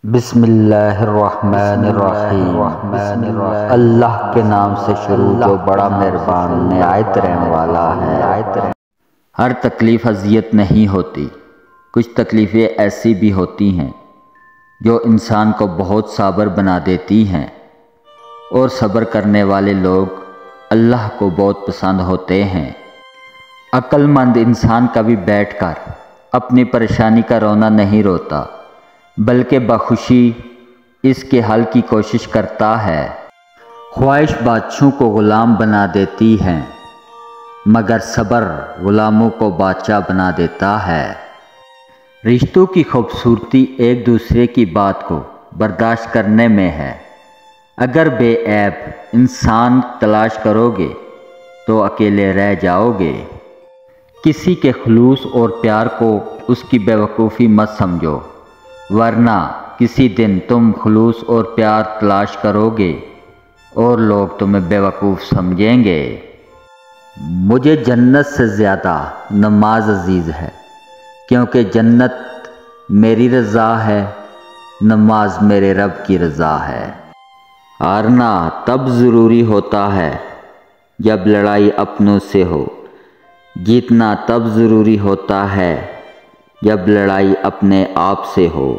بسم اللہ الرحمن الرحیم۔ اللہ کے نام سے شروع جو بڑا مہربان نہایت رحم والا ہے۔ ہر تکلیف اذیت نہیں ہوتی، کچھ تکلیفیں ایسی بھی ہوتی ہیں جو انسان کو بہت صابر بنا دیتی ہیں، اور صبر کرنے والے لوگ اللہ کو بہت پسند ہوتے ہیں۔ عقل مند انسان کبھی بیٹھ کر اپنی پریشانی کا رونا نہیں روتا، بلکہ بخوشی اس کے حل کی کوشش کرتا ہے۔ خواہش بادشاہوں کو غلام بنا دیتی ہے، مگر صبر غلاموں کو بادشاہ بنا دیتا ہے۔ رشتوں کی خوبصورتی ایک دوسرے کی بات کو برداشت کرنے میں ہے۔ اگر بے عیب انسان تلاش کرو گے تو اکیلے رہ جاؤ گے۔ کسی کے خلوص اور پیار کو اس کی بے وقوفی مت سمجھو، ورنہ کسی دن تم خلوص اور پیار تلاش کرو گے اور لوگ تمہیں بے وقوف سمجھیں گے۔ مجھے جنت سے زیادہ نماز عزیز ہے، کیونکہ جنت میری رضا ہے، نماز میرے رب کی رضا ہے۔ ہارنا تب ضروری ہوتا ہے جب لڑائی اپنوں سے ہو، جیتنا تب ضروری ہوتا ہے جب لڑائی اپنے آپ سے ہو۔